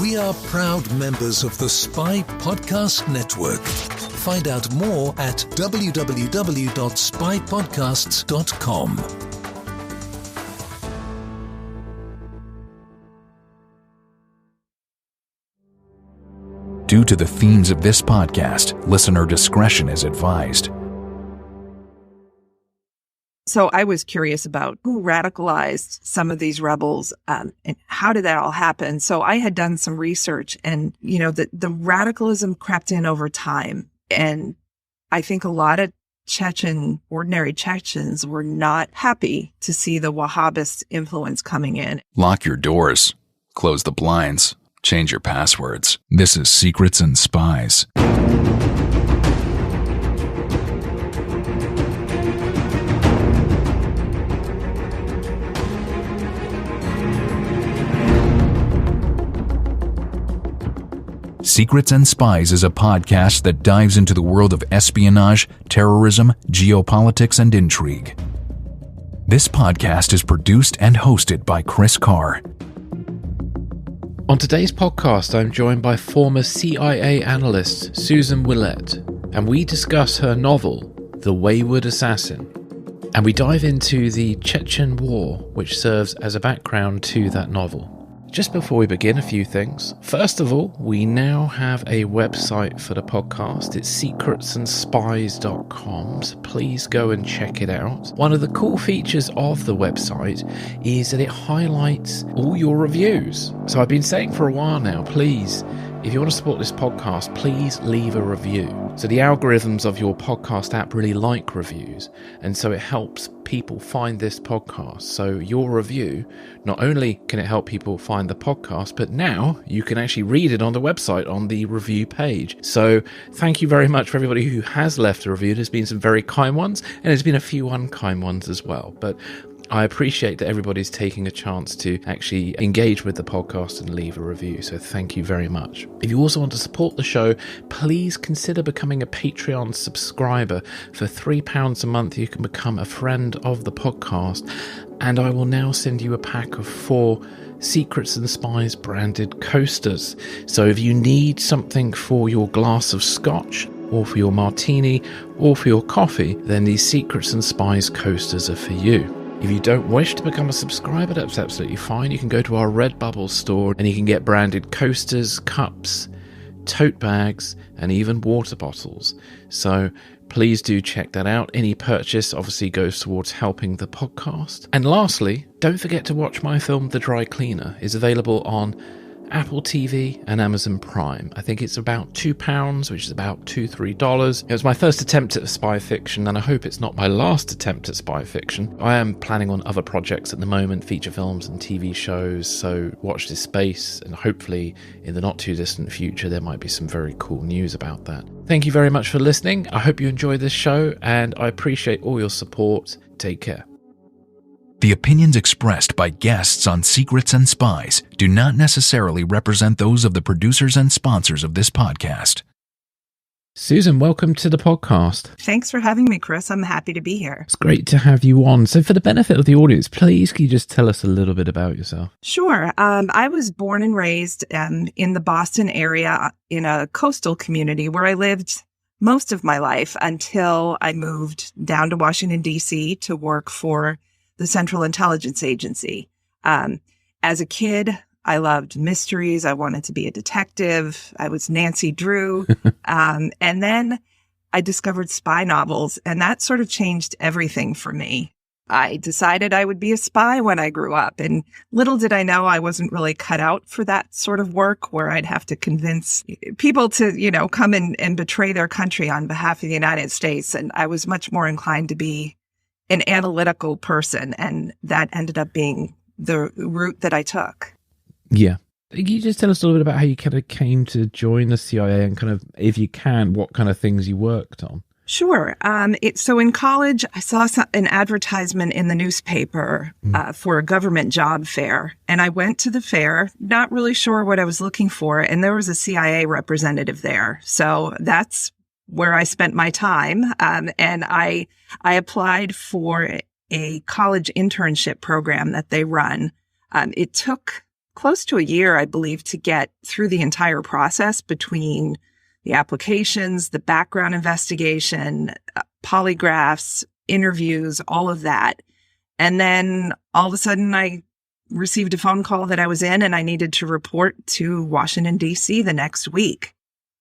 We are proud members of the Spy Podcast Network. Find out more at www.spypodcasts.com. Due to the themes of this podcast, listener discretion is advised. So I was curious about who radicalized some of these rebels and how did that all happen? So I had done some research and, the radicalism crept in over time. And I think a lot of ordinary Chechens were not happy to see the Wahhabist influence coming in. Lock your doors, close the blinds, change your passwords. This is Secrets and Spies. Secrets and Spies is a podcast that dives into the world of espionage, terrorism, geopolitics, and intrigue. This podcast is produced and hosted by Chris Carr. On today's podcast, I'm joined by former CIA analyst Susan Ouellette, and we discuss her novel, The Wayward Assassin. And we dive into the Chechen War, which serves as a background to that novel. Just before we begin, a few things. First of all, we now have a website for the podcast. It's secretsandspies.com, so please go and check it out. One of the cool features of the website is that it highlights all your reviews. So I've been saying for a while now, please, if you want to support this podcast, please leave a review. So the algorithms of your podcast app really like reviews, and so it helps people find this podcast. So your review, not only can it help people find the podcast, but now you can actually read it on the website on the review page. So thank you very much for everybody who has left a review. There's been some very kind ones, and there's been a few unkind ones as well. But I appreciate that everybody's taking a chance to actually engage with the podcast and leave a review, so thank you very much. If you also want to support the show, please consider becoming a Patreon subscriber. For £3 a month, you can become a friend of the podcast, and I will now send you a pack of 4 Secrets and Spies branded coasters. So if you need something for your glass of scotch, or for your martini, or for your coffee, then these Secrets and Spies coasters are for you. If you don't wish to become a subscriber, that's absolutely fine. You can go to our Redbubble store and you can get branded coasters, cups, tote bags, and even water bottles. So please do check that out. Any purchase obviously goes towards helping the podcast. And lastly, don't forget to watch my film The Dry Cleaner. It's available on Apple TV and Amazon Prime. I think it's about £2, which is about $2-3. It was my first attempt at spy fiction, and I hope it's not my last attempt at spy fiction. I am planning on other projects at the moment, feature films and TV shows, so watch this space, and hopefully in the not too distant future there might be some very cool news about that. Thank you very much for listening. I hope you enjoyed this show, and I appreciate all your support. Take care. The opinions expressed by guests on Secrets and Spies do not necessarily represent those of the producers and sponsors of this podcast. Susan, welcome to the podcast. Thanks for having me, Chris. I'm happy to be here. It's great to have you on. So for the benefit of the audience, please can you just tell us a little bit about yourself? Sure. I was born and raised in the Boston area in a coastal community where I lived most of my life until I moved down to Washington, D.C. to work for the Central Intelligence Agency. As a kid, I loved mysteries. I wanted to be a detective. I was Nancy Drew. And then I discovered spy novels, and that sort of changed everything for me. I decided I would be a spy when I grew up, and little did I know I wasn't really cut out for that sort of work where I'd have to convince people to, come and betray their country on behalf of the United States. And I was much more inclined to be an analytical person, and that ended up being the route that I took. Yeah. Can you just tell us a little bit about how you kind of came to join the CIA and kind of, if you can, what kind of things you worked on? Sure. So in college, I saw an advertisement in the newspaper for a government job fair, and I went to the fair, not really sure what I was looking for, and there was a CIA representative there. So that's where I spent my time. And I applied for a college internship program that they run. It took close to a year, I believe, to get through the entire process between the applications, the background investigation, polygraphs, interviews, all of that. And then all of a sudden I received a phone call that I was in and I needed to report to Washington, D.C. the next week.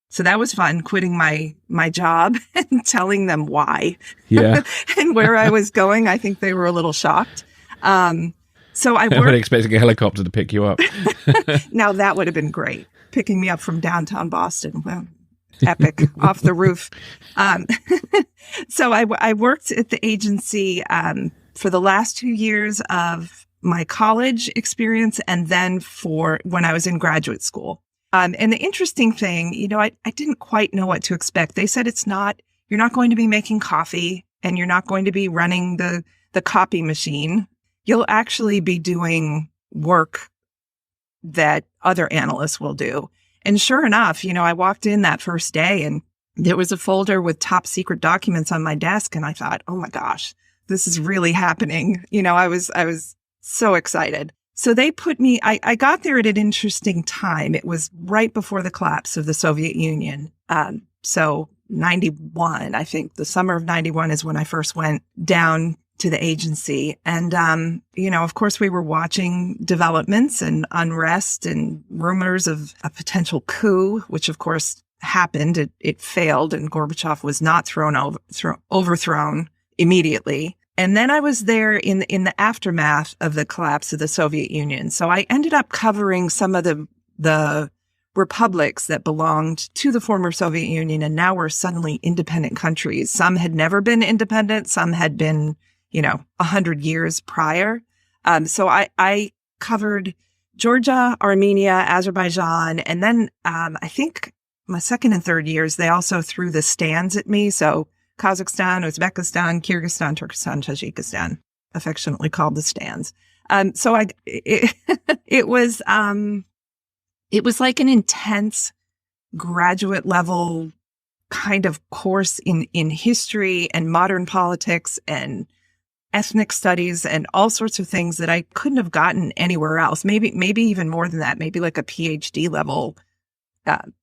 So that was fun, quitting my job and telling them why and where I was going. I think they were a little shocked. So I wasn't expecting a helicopter to pick you up. Now that would have been great, picking me up from downtown Boston. Well, epic, off the roof. So I worked at the agency for the last 2 years of my college experience and then for when I was in graduate school. And the interesting thing, I didn't quite know what to expect. They said you're not going to be making coffee and you're not going to be running the copy machine. You'll actually be doing work that other analysts will do. And sure enough, I walked in that first day and there was a folder with top secret documents on my desk. And I thought, oh my gosh, this is really happening. I was so excited. So they put me, I got there at an interesting time. It was right before the collapse of the Soviet Union. So 91, I think the summer of 91 is when I first went down to the agency. And, of course we were watching developments and unrest and rumors of a potential coup, which of course happened. It failed and Gorbachev was not overthrown immediately. And then I was there in the aftermath of the collapse of the Soviet Union. So I ended up covering some of the republics that belonged to the former Soviet Union and now were suddenly independent countries. Some had never been independent. Some had been, 100 years prior. So I covered Georgia, Armenia, Azerbaijan. And then I think my second and third years, they also threw the stands at me. So Kazakhstan, Uzbekistan, Kyrgyzstan, Turkestan, Tajikistan, affectionately called the stands. So it was like an intense graduate level kind of course in history and modern politics and ethnic studies and all sorts of things that I couldn't have gotten anywhere else. Maybe even more than that, maybe like a PhD level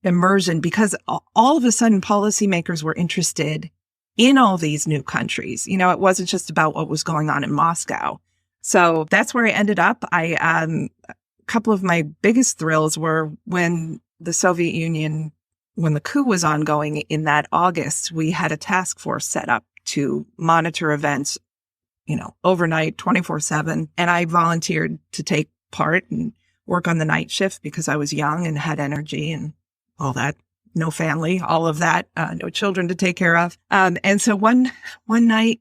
immersion, because all of a sudden policymakers were interested in all these new countries. It wasn't just about what was going on in Moscow. So that's where I ended up. A couple of my biggest thrills were when the Soviet Union, when the coup was ongoing in that August, we had a task force set up to monitor events, overnight, 24/7. And I volunteered to take part and work on the night shift because I was young and had energy and all that. No family, all of that, no children to take care of. And so one night,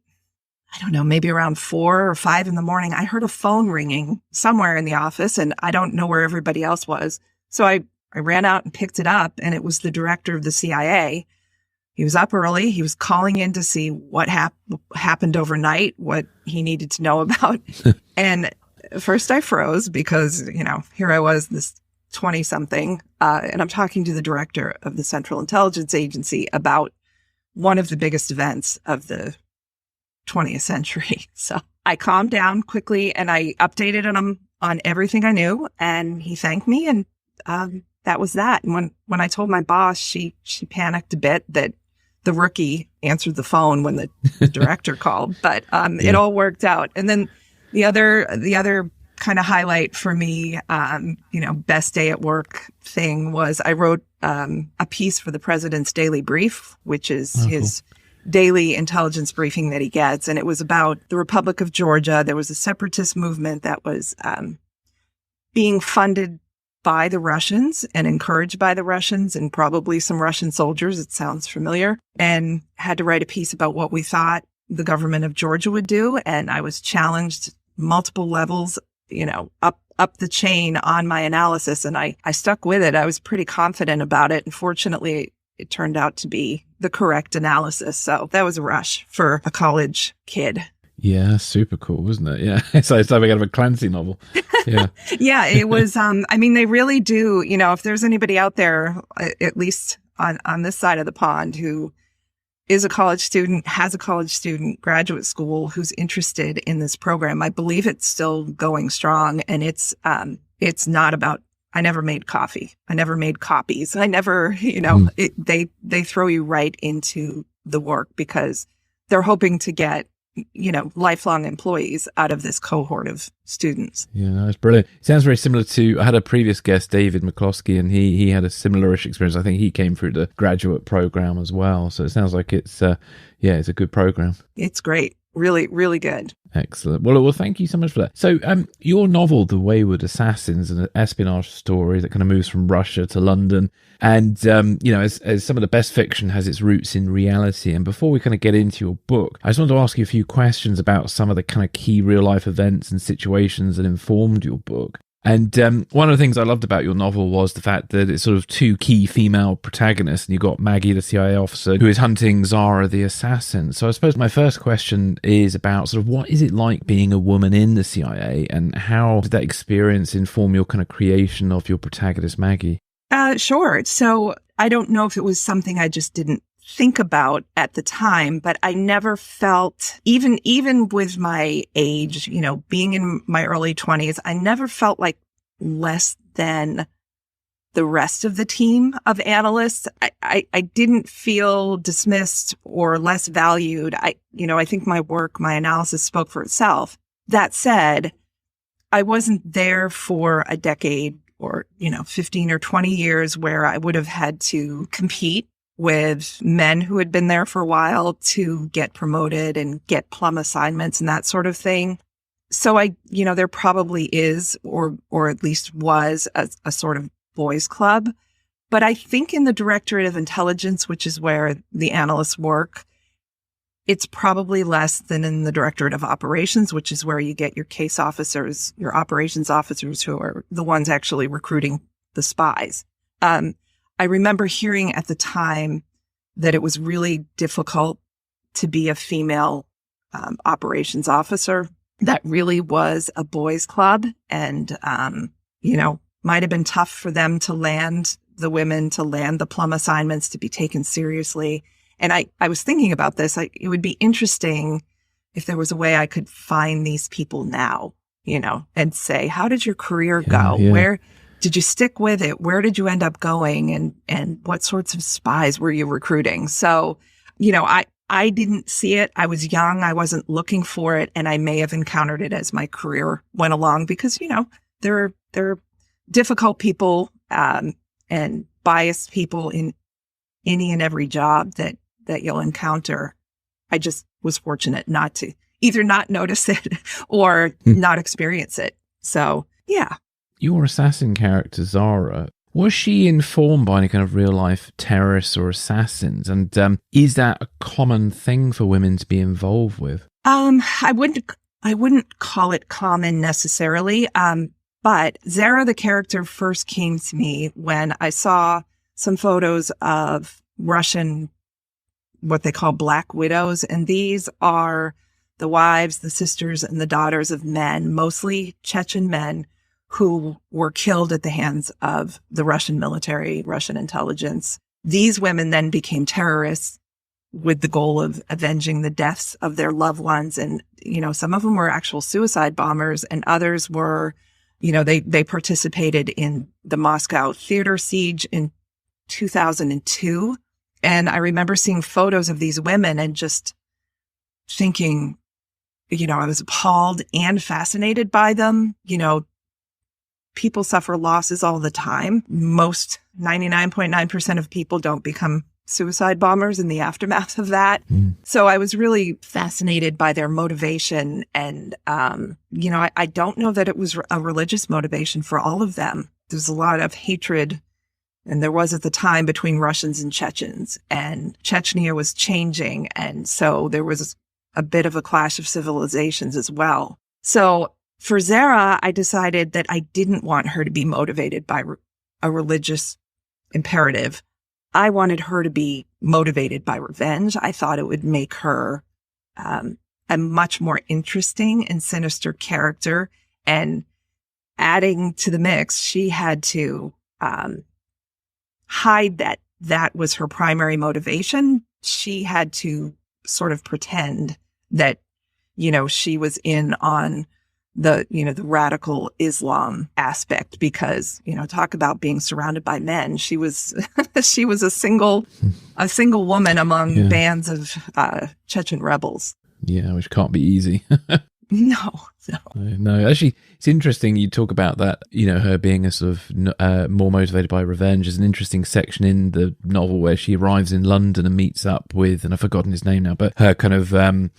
I don't know, maybe around 4 or 5 in the morning, I heard a phone ringing somewhere in the office and I don't know where everybody else was. So I ran out and picked it up and it was the director of the CIA. He was up early. He was calling in to see what happened overnight, what he needed to know about. And first I froze because, here I was, this 20-something, and I'm talking to the director of the Central Intelligence Agency about one of the biggest events of the 20th century. So I calmed down quickly and I updated him on everything I knew, and he thanked me, and that was that. And when I told my boss, she panicked a bit that the rookie answered the phone when the director called, but it all worked out. And then the other kind of highlight for me, best day at work thing was I wrote a piece for the president's daily brief, which is his daily intelligence briefing that he gets. And it was about the Republic of Georgia. There was a separatist movement that was being funded by the Russians and encouraged by the Russians and probably some Russian soldiers. It sounds familiar. And had to write a piece about what we thought the government of Georgia would do. And I was challenged multiple levels, up the chain on my analysis. And I stuck with it. I was pretty confident about it. And fortunately, it turned out to be the correct analysis. So that was a rush for a college kid. Yeah, super cool, wasn't it? Yeah. It's like something out of a Clancy novel. Yeah. Yeah, it was, they really do, if there's anybody out there, at least on this side of the pond, who is a college student, has a college student, graduate school, who's interested in this program, I believe it's still going strong. And it's it's not about, I never made coffee. I never made copies. I never, they throw you right into the work because they're hoping to get, lifelong employees out of this cohort of students. Yeah, that's brilliant. It sounds very similar to, I had a previous guest, David McCloskey, and he had a similar-ish experience. I think he came through the graduate program as well. So it sounds like it's a good program. It's great. Really, really good. Excellent. Well, thank you so much for that. So your novel, The Wayward Assassin, is an espionage story that kind of moves from Russia to London. And, as some of the best fiction has its roots in reality. And before we kind of get into your book, I just wanted to ask you a few questions about some of the kind of key real-life events and situations that informed your book. And one of the things I loved about your novel was the fact that it's sort of two key female protagonists, and you've got Maggie, the CIA officer, who is hunting Zara, the assassin. So I suppose my first question is about sort of what is it like being a woman in the CIA, and how did that experience inform your kind of creation of your protagonist, Maggie? Sure. So I don't know if it was something I just didn't think about at the time, but I never felt, even with my age, being in my early 20s, I never felt like less than the rest of the team of analysts. I didn't feel dismissed or less valued. I think my work, my analysis spoke for itself. That said, I wasn't there for a decade or, 15 or 20 years where I would have had to compete with men who had been there for a while to get promoted and get plum assignments and that sort of thing. So there probably is, or at least was, a sort of boys' club. But I think in the Directorate of Intelligence, which is where the analysts work, it's probably less than in the Directorate of Operations, which is where you get your case officers, your operations officers, who are the ones actually recruiting the spies. I remember hearing at the time that it was really difficult to be a female operations officer. That really was a boys' club, and might have been tough for them to land the women, to land the plum assignments, to be taken seriously. And I was thinking about this. It would be interesting if there was a way I could find these people now, and say, how did your career go? Yeah. Where did you stick with it? Where did you end up going? And what sorts of spies were you recruiting? So, I didn't see it. I was young. I wasn't looking for it. And I may have encountered it as my career went along because, there are difficult people and biased people in any and every job that you'll encounter. I just was fortunate not to either not notice it or not experience it. So, yeah. Your assassin character, Zara, was she informed by any kind of real-life terrorists or assassins? And is that a common thing for women to be involved with? I wouldn't call it common necessarily. But Zara, the character, first came to me when I saw some photos of Russian, what they call black widows. And these are the wives, the sisters, and the daughters of men, mostly Chechen men, who were killed at the hands of the Russian military, Russian intelligence. These women then became terrorists with the goal of avenging the deaths of their loved ones. And, some of them were actual suicide bombers, and others were, they participated in the Moscow theater siege in 2002. And I remember seeing photos of these women and just thinking, I was appalled and fascinated by them. People suffer losses all the time. Most 99.9% of people don't become suicide bombers in the aftermath of that. So I was really fascinated by their motivation. And, I don't know that it was a religious motivation for all of them. There's a lot of hatred, and there was at the time, between Russians and Chechens, and Chechnya was changing. And so there was a bit of a clash of civilizations as well. So for Zara, I decided that I didn't want her to be motivated by a religious imperative. I wanted her to be motivated by revenge. I thought it would make her a much more interesting and sinister character. And adding to the mix, she had to hide that was her primary motivation. She had to sort of pretend that, she was in on the radical Islam aspect, because, talk about being surrounded by men. She was, she was a single woman among bands of Chechen rebels. Yeah, which can't be easy. No. Actually, it's interesting you talk about that, her being a sort of more motivated by revenge. There's an interesting section in the novel where she arrives in London and meets up with, and I've forgotten his name now, but her kind of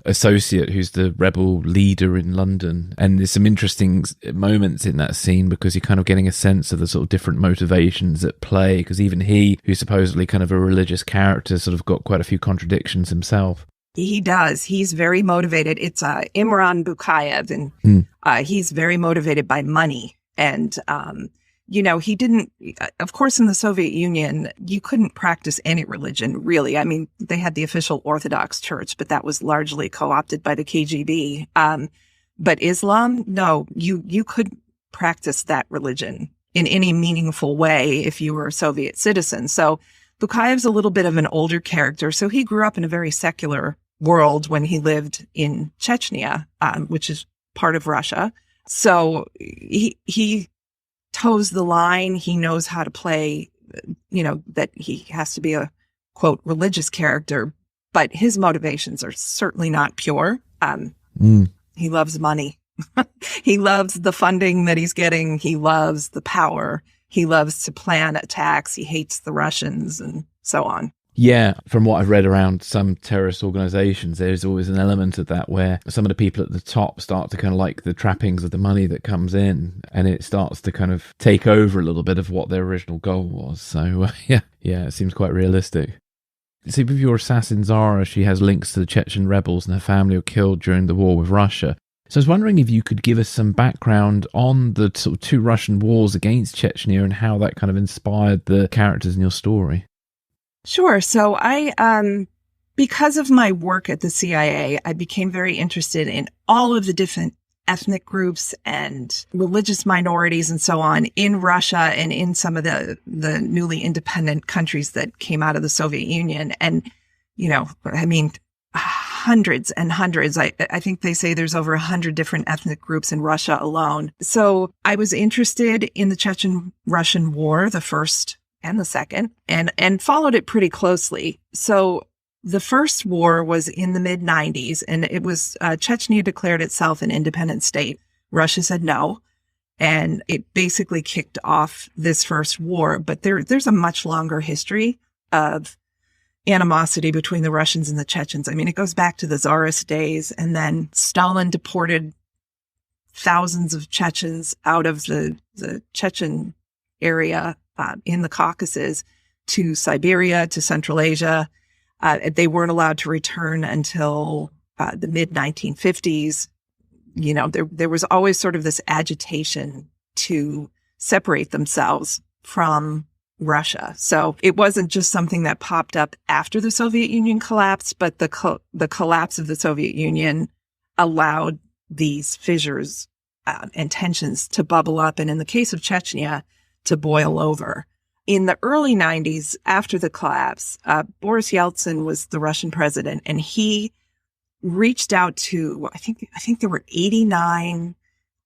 associate who's the rebel leader in London. And there's some interesting moments in that scene because you're kind of getting a sense of the sort of different motivations at play, because even he, who's supposedly kind of a religious character, sort of got quite a few contradictions himself. He does. He's very motivated. It's Imran Bukayev, and he's very motivated by money. And, he didn't, of course, in the Soviet Union, you couldn't practice any religion, really. I mean, they had the official Orthodox Church, but that was largely co-opted by the KGB. But Islam, no, you could practice that religion in any meaningful way if you were a Soviet citizen. So Bukayev's a little bit of an older character. So he grew up in a very secular world when he lived in Chechnya, which is part of Russia. So he toes the line. He knows how to play, that he has to be a, quote, religious character, but his motivations are certainly not pure. He loves money. He loves the funding that he's getting. He loves the power. He loves to plan attacks. He hates the Russians and so on. Yeah, from what I've read around some terrorist organizations, there's always an element of that where some of the people at the top start to kind of like the trappings of the money that comes in, and it starts to kind of take over a little bit of what their original goal was. So, yeah, it seems quite realistic. See, with your assassin Zara, she has links to the Chechen rebels, and her family were killed during the war with Russia. So I was wondering if you could give us some background on the sort of two Russian wars against Chechnya and how that kind of inspired the characters in your story. Sure. So I, because of my work at the CIA, I became very interested in all of the different ethnic groups and religious minorities and so on in Russia and in some of the newly independent countries that came out of the Soviet Union. And, hundreds and hundreds. I think they say there's over 100 different ethnic groups in Russia alone. So I was interested in the Chechen-Russian War, the first and the second, and followed it pretty closely. So the first war was in the mid-90s, and it was Chechnya declared itself an independent state. Russia said no, and it basically kicked off this first war. But there's a much longer history of animosity between the Russians and the Chechens. I mean, it goes back to the Tsarist days, and then Stalin deported thousands of Chechens out of the Chechen area in the Caucasus to Siberia, to Central Asia. They weren't allowed to return until the mid-1950s. There was always sort of this agitation to separate themselves from Russia. So it wasn't just something that popped up after the Soviet Union collapsed, but the collapse of the Soviet Union allowed these fissures and tensions to bubble up. And in the case of Chechnya, to boil over. In the early 90s, after the collapse, Boris Yeltsin was the Russian president, and he reached out to, I think there were 89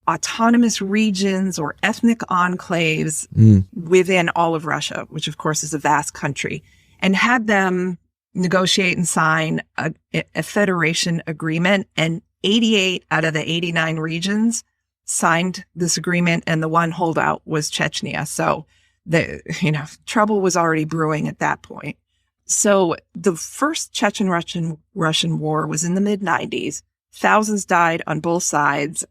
autonomous regions or ethnic enclaves within all of Russia, which of course is a vast country, and had them negotiate and sign a federation agreement. And 88 out of the 89 regions signed this agreement, and the one holdout was Chechnya. So trouble was already brewing at that point. So the first Chechen-Russian war was in the mid-90s. Thousands died on both sides.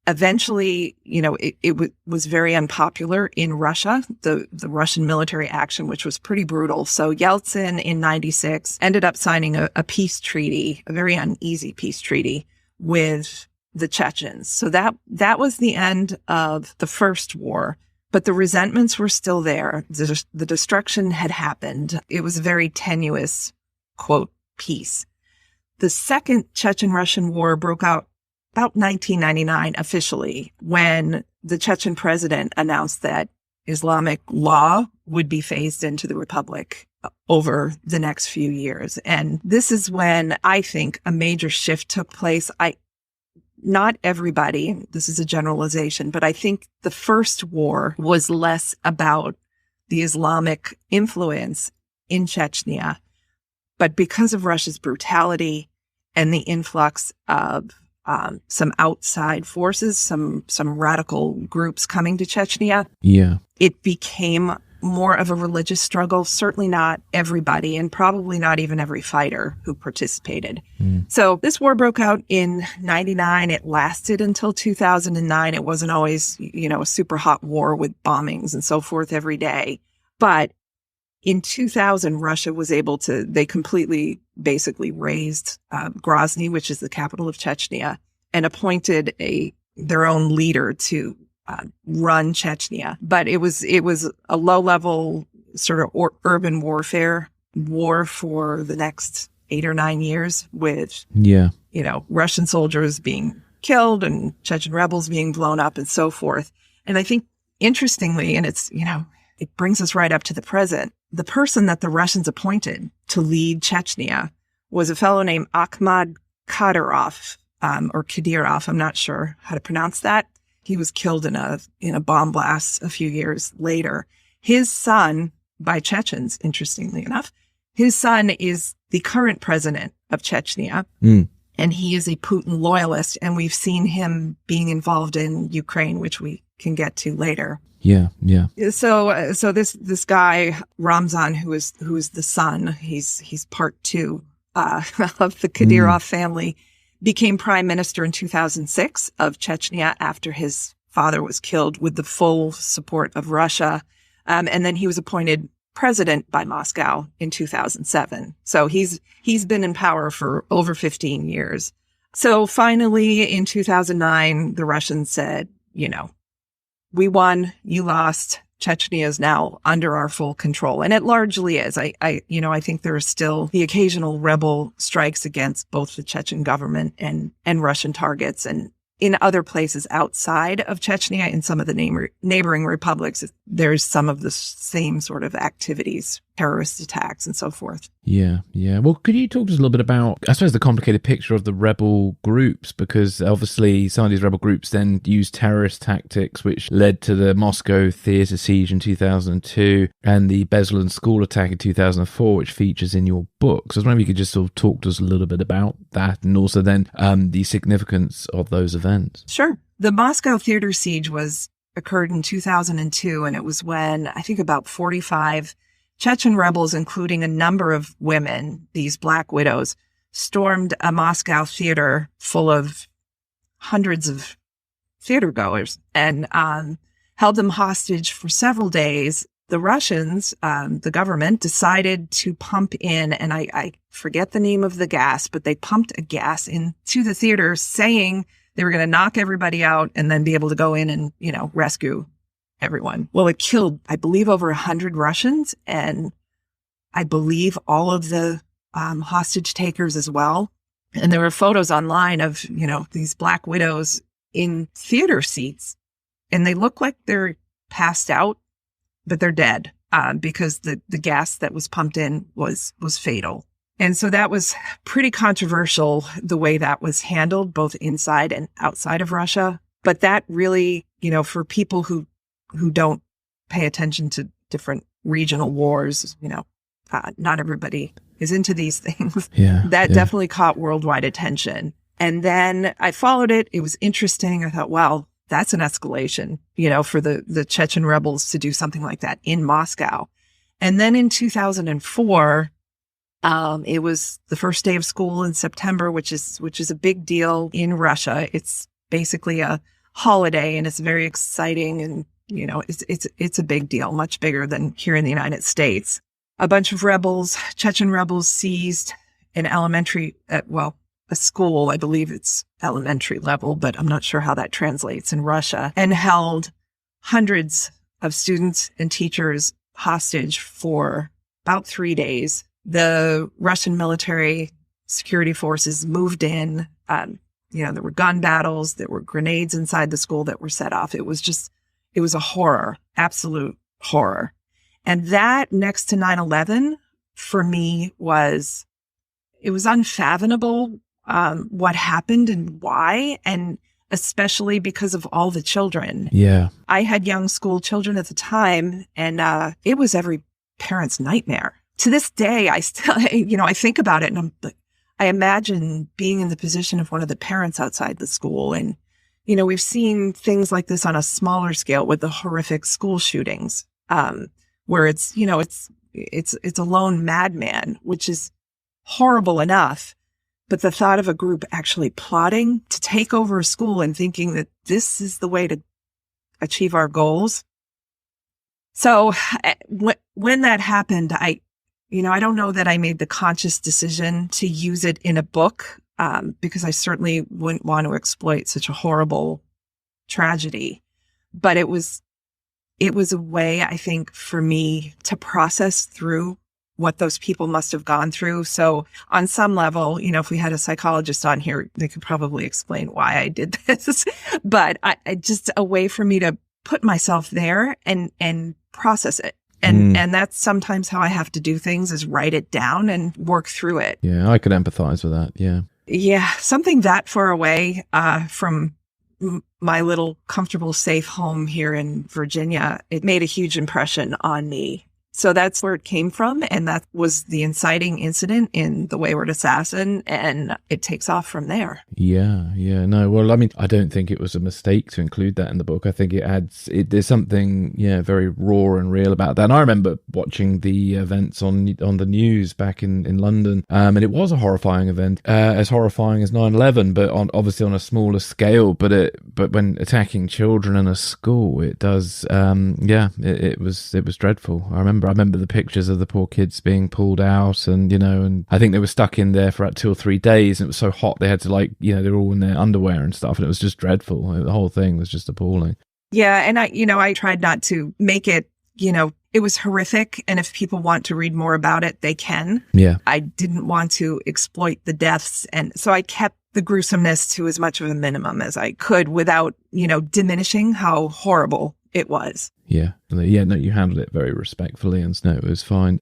Eventually, it was very unpopular in Russia, the Russian military action, which was pretty brutal. So Yeltsin in 96 ended up signing a peace treaty, a very uneasy peace treaty with the Chechens. So that was the end of the first war, but the resentments were still there. The destruction had happened. It was a very tenuous, quote, peace. The second Chechen-Russian war broke out about 1999 officially, when the Chechen president announced that Islamic law would be phased into the republic over the next few years. And this is when I think a major shift took place. not everybody, this is a generalization, but I think the first war was less about the Islamic influence in Chechnya, but because of Russia's brutality and the influx of some outside forces, some radical groups coming to Chechnya, it became more of a religious struggle. Certainly not everybody, and probably not even every fighter who participated. So this war broke out in 99. It lasted until 2009. It wasn't always, a super hot war with bombings and so forth every day. But in 2000, Russia was able to, they completely basically razed Grozny, which is the capital of Chechnya, and appointed their own leader to run Chechnya. But it was a low-level sort of urban warfare war for the next 8 or 9 years with, Russian soldiers being killed and Chechen rebels being blown up and so forth. And I think, interestingly, and it's, it brings us right up to the present, the person that the Russians appointed to lead Chechnya was a fellow named Akhmad Kadyrov, or Kadyrov. I'm not sure how to pronounce that. He was killed in a bomb blast a few years later. His son, by Chechens, interestingly enough, his son is the current president of Chechnya, and he is a Putin loyalist, and we've seen him being involved in Ukraine, which we can get to later. Yeah. So this guy Ramzan, who is the son, he's part two of the Kadyrov family, became prime minister in 2006 of Chechnya after his father was killed with the full support of Russia. And then he was appointed president by Moscow in 2007. So he's been in power for over 15 years. So finally in 2009, the Russians said, we won, you lost. Chechnya is now under our full control. And it largely is. I think there are still the occasional rebel strikes against both the Chechen government and Russian targets. And in other places outside of Chechnya, in some of the neighboring republics, there's some of the same sort of activities, terrorist attacks and so forth. Yeah. Well, could you talk to us a little bit about, I suppose, the complicated picture of the rebel groups? Because obviously some of these rebel groups then used terrorist tactics, which led to the Moscow theatre siege in 2002 and the Beslan school attack in 2004, which features in your book. So I was wondering if you could just sort of talk to us a little bit about that, and also then the significance of those events. Sure. The Moscow theater siege occurred in 2002, and it was when I think about 45 Chechen rebels, including a number of women, these Black Widows, stormed a Moscow theater full of hundreds of theater goers and held them hostage for several days. The Russians, the government, decided to pump in, and I forget the name of the gas, but they pumped a gas into the theater saying they were going to knock everybody out and then be able to go in and, rescue everyone. Well, it killed, I believe, over 100 Russians, and I believe all of the hostage takers as well. And there were photos online of, these Black Widows in theater seats, and they look like they're passed out, but they're dead because the gas that was pumped in was fatal. And so that was pretty controversial, the way that was handled, both inside and outside of Russia. But that really, for people who don't pay attention to different regional wars, not everybody is into these things. That definitely caught worldwide attention. And then I followed it. It was interesting. I thought, wow, that's an escalation, for the Chechen rebels to do something like that in Moscow. And then in 2004, it was the first day of school in September, which is a big deal in Russia. It's basically a holiday, and it's very exciting, and it's a big deal, much bigger than here in the United States. A bunch of Chechen rebels, seized an a school. I believe it's elementary level, but I'm not sure how that translates in Russia, and held hundreds of students and teachers hostage for about 3 days. The Russian military security forces moved in. There were gun battles. There were grenades inside the school that were set off. It was a horror, absolute horror. And that, next to 9/11, for me, it was unfathomable what happened and why, and especially because of all the children. Yeah. I had young school children at the time, and it was every parent's nightmare. To this day, I still, I think about it, and I imagine being in the position of one of the parents outside the school. And, we've seen things like this on a smaller scale with the horrific school shootings, where it's a lone madman, which is horrible enough. But the thought of a group actually plotting to take over a school and thinking that this is the way to achieve our goals. So when that happened, I don't know that I made the conscious decision to use it in a book, because I certainly wouldn't want to exploit such a horrible tragedy. But it was a way, I think, for me to process through what those people must have gone through. So on some level, if we had a psychologist on here, they could probably explain why I did this. But I just a way for me to put myself there and process it. And that's sometimes how I have to do things, is write it down and work through it. Yeah, I could empathize with that. Yeah. Yeah, something that far away from my little comfortable, safe home here in Virginia, it made a huge impression on me. So that's where it came from. And that was the inciting incident in The Wayward Assassin. And it takes off from there. Yeah. No, well, I mean, I don't think it was a mistake to include that in the book. I think there's something, very raw and real about that. And I remember watching the events on the news back in London. And it was a horrifying event, as horrifying as 9/11, but obviously on a smaller scale. But when attacking children in a school, it does, it was dreadful. I remember the pictures of the poor kids being pulled out, and and I think they were stuck in there for about 2 or 3 days, and it was so hot they had to they were all in their underwear and stuff, and it was just dreadful. The whole thing was just appalling. Yeah, and I tried not to make it, it was horrific, and if people want to read more about it, they can. Yeah. I didn't want to exploit the deaths, and so I kept the gruesomeness to as much of a minimum as I could without, diminishing how horrible it was. Yeah. No, you handled it very respectfully, and no, it was fine.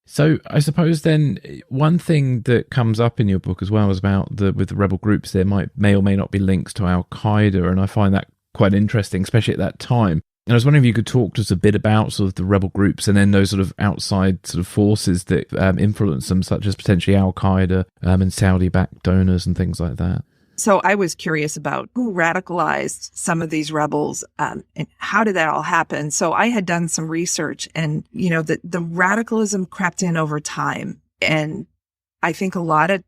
So I suppose then one thing that comes up in your book as well is about with the rebel groups, there may or may not be links to Al-Qaeda, and I find that quite interesting, especially at that time. And I was wondering if you could talk to us a bit about sort of the rebel groups and then those sort of outside sort of forces that influence them, such as potentially Al-Qaeda and Saudi-backed donors and things like that. So I was curious about who radicalized some of these rebels and how did that all happen? So I had done some research, and, the radicalism crept in over time. And I think a lot of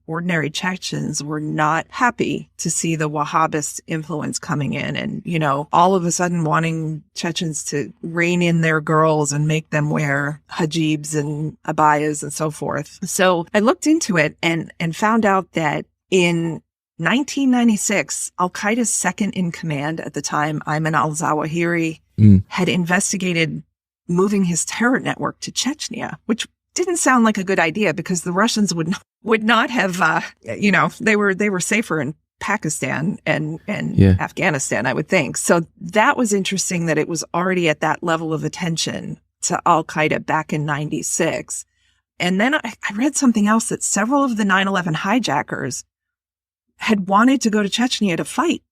ordinary Chechens were not happy to see the Wahhabist influence coming in and, all of a sudden wanting Chechens to rein in their girls and make them wear hijabs and abayas and so forth. So I looked into it and found out that in 1996, Al-Qaeda's second in command at the time, Ayman al-Zawahiri, had investigated moving his terror network to Chechnya, which didn't sound like a good idea because the Russians would not have, they were safer in Pakistan and Afghanistan, I would think. So that was interesting that it was already at that level of attention to Al-Qaeda back in 96. And then I read something else, that several of the 9/11 hijackers had wanted to go to Chechnya to fight,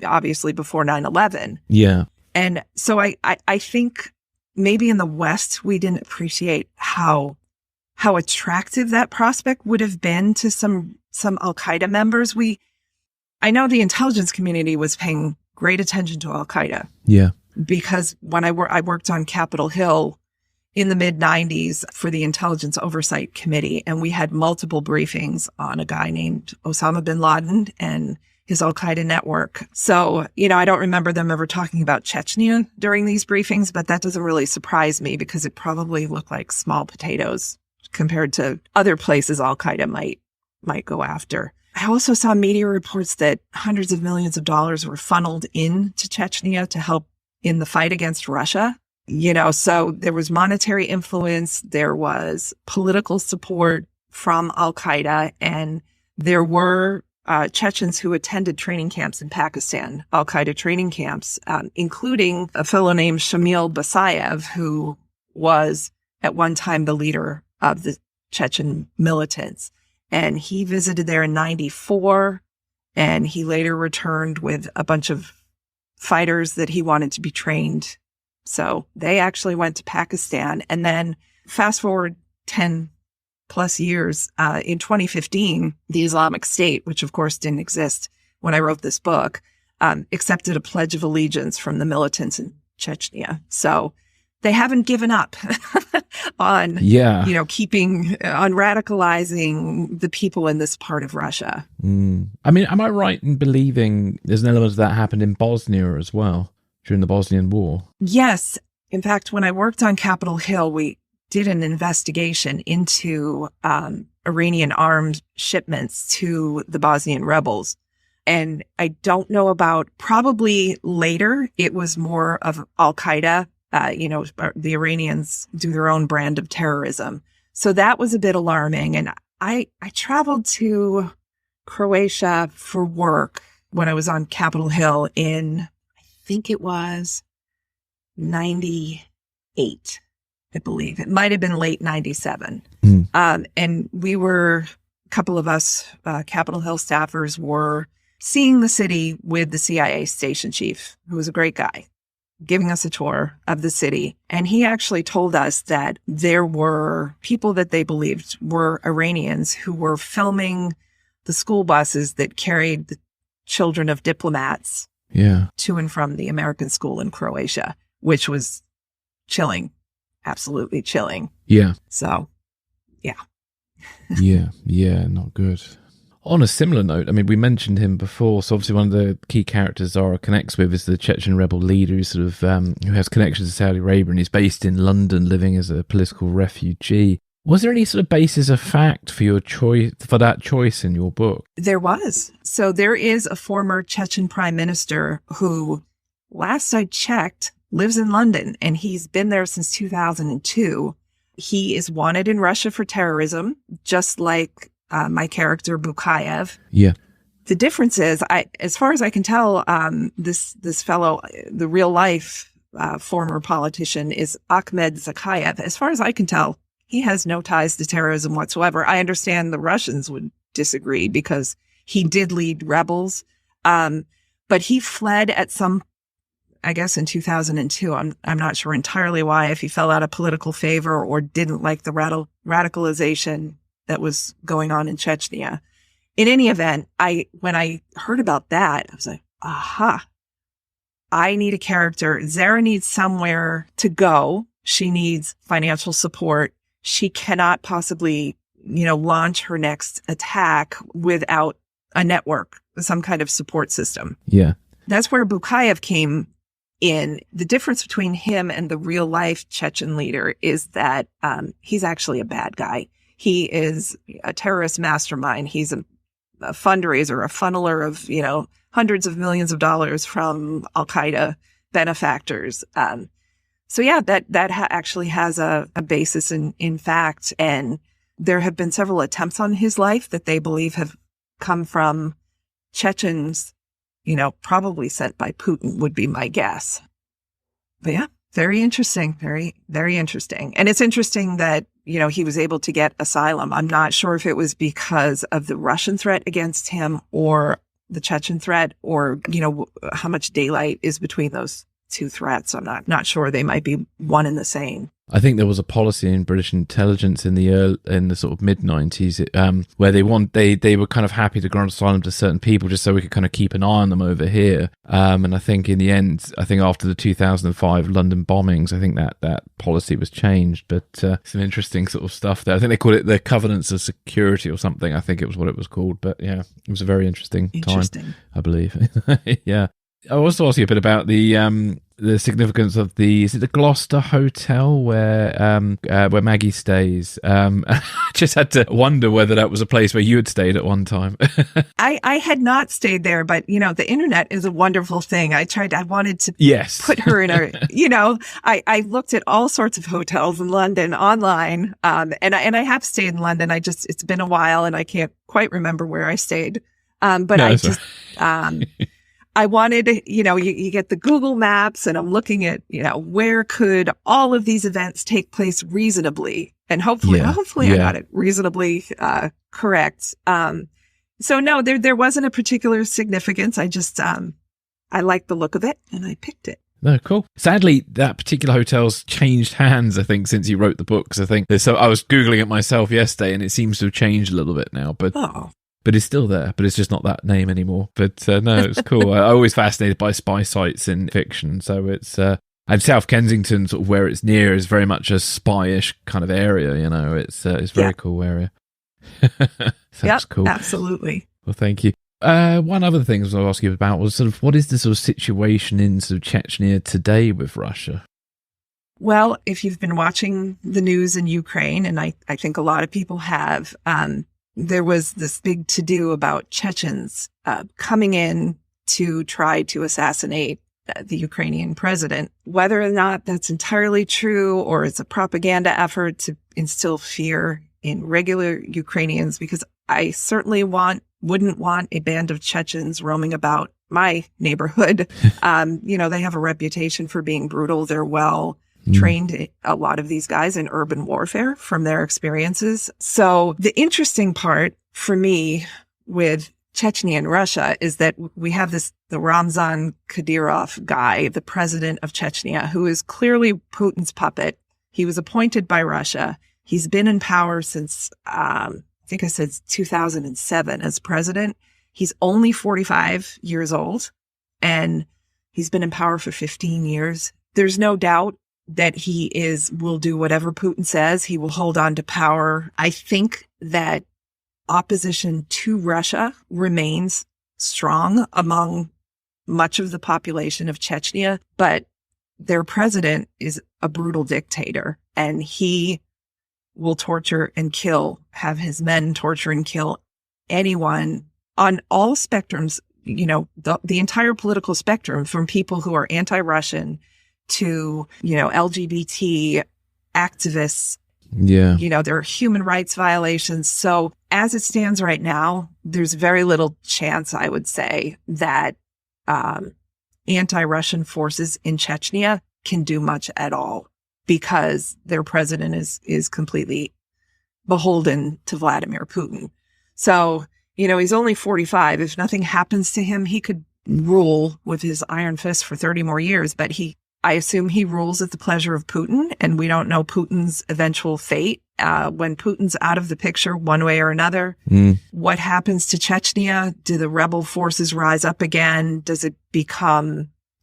obviously before 9/11. Yeah. And so I think maybe in the West, we didn't appreciate how attractive that prospect would have been to some Al-Qaeda members. I know the intelligence community was paying great attention to Al-Qaeda. Yeah. Because when I worked on Capitol Hill in the mid-90s for the Intelligence Oversight Committee, and we had multiple briefings on a guy named Osama bin Laden and his Al-Qaeda network. So, I don't remember them ever talking about Chechnya during these briefings, but that doesn't really surprise me because it probably looked like small potatoes compared to other places Al-Qaeda might go after. I also saw media reports that hundreds of millions of dollars were funneled into Chechnya to help in the fight against Russia. So there was monetary influence, there was political support from Al-Qaeda, and there were Chechens who attended training camps in Pakistan, Al-Qaeda training camps, including a fellow named Shamil Basayev, who was at one time the leader of the Chechen militants. And he visited there in 94. And he later returned with a bunch of fighters that he wanted to be trained. So they actually went to Pakistan. And then fast forward 10 plus years, in 2015, the Islamic State, which of course didn't exist when I wrote this book, accepted a pledge of allegiance from the militants in Chechnya. So they haven't given up on, keeping, on radicalizing the people in this part of Russia. I mean, am I right in believing there's an element of that happened in Bosnia as well during the Bosnian War? Yes. In fact, when I worked on Capitol Hill, we did an investigation into Iranian armed shipments to the Bosnian rebels. And I don't know about, probably later, it was more of Al-Qaeda. The Iranians do their own brand of terrorism. So that was a bit alarming. And I traveled to Croatia for work when I was on Capitol Hill in, I think it was 98, I believe. It might have been late 97. And we were, a couple of us Capitol Hill staffers were seeing the city with the CIA station chief, who was a great guy, giving us a tour of the city. And he actually told us that there were people that they believed were Iranians who were filming the school buses that carried the children of diplomats to and from the American school in Croatia, which was chilling, absolutely chilling. Yeah. So, yeah. Not good. On a similar note, I mean, we mentioned him before, so obviously one of the key characters Zara connects with is the Chechen rebel leader who sort of who has connections to Saudi Arabia and is based in London, living as a political refugee. Was there any sort of basis of fact for your choice, for that choice in your book? There was. So there is a former Chechen prime minister who, last I checked, lives in London, and he's been there since 2002. He is wanted in Russia for terrorism, just like my character Bukayev. Yeah. The difference is, as far as I can tell, this fellow, the real life former politician, is Ahmed Zakayev. As far as I can tell, he has no ties to terrorism whatsoever. I understand the Russians would disagree because he did lead rebels, but he fled at some, I guess, in 2002. I'm not sure entirely why, if he fell out of political favor or didn't like the radicalization that was going on in Chechnya. In any event, when I heard about that, I was like, aha, I need a character. Zara needs somewhere to go. She needs financial support. She cannot possibly, launch her next attack without a network, some kind of support system. Yeah. That's where Bukayev came in. The difference between him and the real life Chechen leader is that he's actually a bad guy. He is a terrorist mastermind. He's a fundraiser, a funneler of, hundreds of millions of dollars from Al-Qaeda benefactors. So yeah, that actually has a basis in fact. And there have been several attempts on his life that they believe have come from Chechens, probably sent by Putin would be my guess. But yeah, very interesting. Very, very interesting. And it's interesting that, he was able to get asylum. I'm not sure if it was because of the Russian threat against him or the Chechen threat, or, how much daylight is between those two threats. I'm not sure. They might be one and the same. I think there was a policy in British intelligence in the sort of mid-90s where they were kind of happy to grant asylum to certain people just so we could kind of keep an eye on them over here. And I think in the end, after the 2005 London bombings, I think that policy was changed. But some interesting sort of stuff there. I think they called it the Covenants of Security or something. I think it was what it was called. But yeah, it was a very interesting time, I believe. Yeah. I also ask you a bit about the significance of is it the Gloucester Hotel where Maggie stays? I just had to wonder whether that was a place where you had stayed at one time. I had not stayed there, but the internet is a wwonderful thing. I wanted to put her in I looked at all sorts of hotels in London online, and I have stayed in London. It's been a while and I can't quite remember where I stayed. But I wanted, you get the Google Maps and I'm looking at, where could all of these events take place reasonably? And hopefully I got it reasonably correct. So no, there wasn't a particular significance. I just, I liked the look of it and I picked it. No, cool. Sadly, that particular hotel's changed hands, I think, since you wrote the book. Because I think so. I was Googling it myself yesterday, and it seems to have changed a little bit now. But it's still there. But it's just not that name anymore. But no, it's cool. I'm always fascinated by spy sites in fiction. So it's and South Kensington, sort of where it's near, is very much a spy-ish kind of area. It's a very cool area. That's cool. Absolutely. Well, thank you. One other thing I was ask you about was sort of what is the sort of situation in sort of Chechnya today with Russia? Well, if you've been watching the news in Ukraine, and I think a lot of people have, there was this big to-do about Chechens coming in to try to assassinate the Ukrainian president. Whether or not that's entirely true or it's a propaganda effort to instill fear in regular Ukrainians, because I certainly wouldn't want a band of Chechens roaming about my neighborhood. They have a reputation for being brutal. They're well trained, a lot of these guys, in urban warfare from their experiences. So the interesting part for me with Chechnya and Russia is that we have the Ramzan Kadyrov guy, the president of Chechnya, who is clearly Putin's puppet. He was appointed by Russia. He's been in power since, I think I said 2007 as president. He's only 45 years old and he's been in power for 15 years. There's no doubt that he will do whatever Putin says. He will hold on to power. I think that opposition to Russia remains strong among much of the population of Chechnya, but their president is a brutal dictator and he will torture and kill, have his men torture and kill anyone on all spectrums, the entire political spectrum, from people who are anti-Russian to, LGBT activists. Yeah. There are human rights violations. So as it stands right now, there's very little chance, I would say, that anti-Russian forces in Chechnya can do much at all, because their president is completely beholden to Vladimir Putin. So, he's only 45. If nothing happens to him, he could rule with his iron fist for 30 more years. But I assume he rules at the pleasure of Putin, and we don't know Putin's eventual fate. When Putin's out of the picture one way or another, what happens to Chechnya? Do the rebel forces rise up again? Do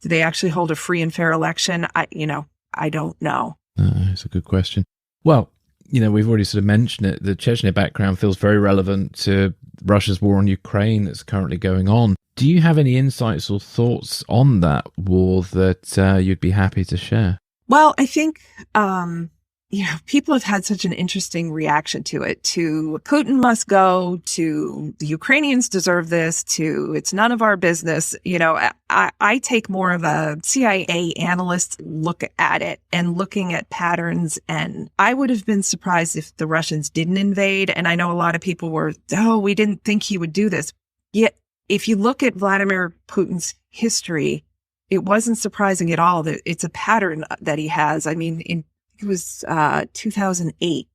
they actually hold a free and fair election? I don't know. It's a good question. Well, we've already sort of mentioned it. The Chechnya background feels very relevant to Russia's war on Ukraine that's currently going on. Do you have any insights or thoughts on that war that you'd be happy to share? Well, I think, people have had such an interesting reaction to it, to Putin must go, to the Ukrainians deserve this, to it's none of our business. I take more of a CIA analyst look at it and looking at patterns. And I would have been surprised if the Russians didn't invade. And I know a lot of people were, we didn't think he would do this. Yet, if you look at Vladimir Putin's history, it wasn't surprising at all that it's a pattern that he has. I mean, it was 2008.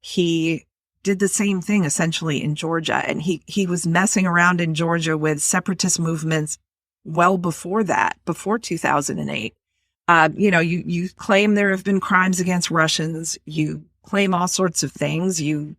He did the same thing essentially in Georgia, and he was messing around in Georgia with separatist movements well before that, before 2008. You claim there have been crimes against Russians. You claim all sorts of things. You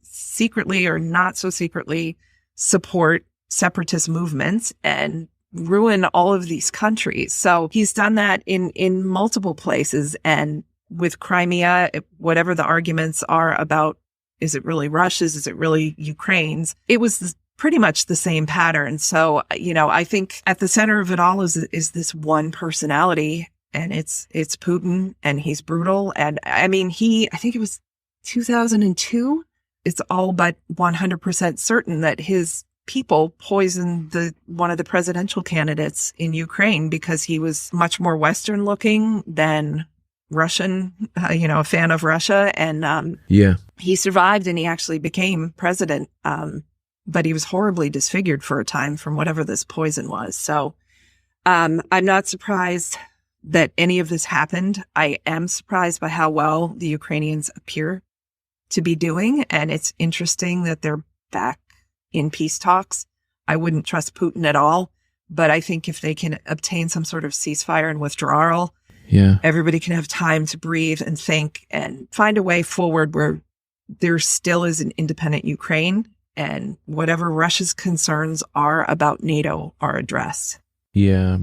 secretly or not so secretly support separatist movements and ruin all of these countries. So he's done that in multiple places. And with Crimea, whatever the arguments are about, is it really Russia's? Is it really Ukraine's? It was pretty much the same pattern. So, I think at the center of it all is this one personality, and it's Putin, and he's brutal. And I mean, I think it was 2002. It's all but 100% certain that his people poisoned one of the presidential candidates in Ukraine because he was much more Western looking than Russian, a fan of Russia. And he survived, and he actually became president but he was horribly disfigured for a time from whatever this poison was. So I'm not surprised that any of this happened. I am surprised by how well the Ukrainians appear to be doing. And it's interesting that they're back in peace talks. I wouldn't trust Putin at all, but I think if they can obtain some sort of ceasefire and withdrawal, everybody can have time to breathe and think and find a way forward where there still is an independent Ukraine and whatever Russia's concerns are about NATO are addressed. Yeah.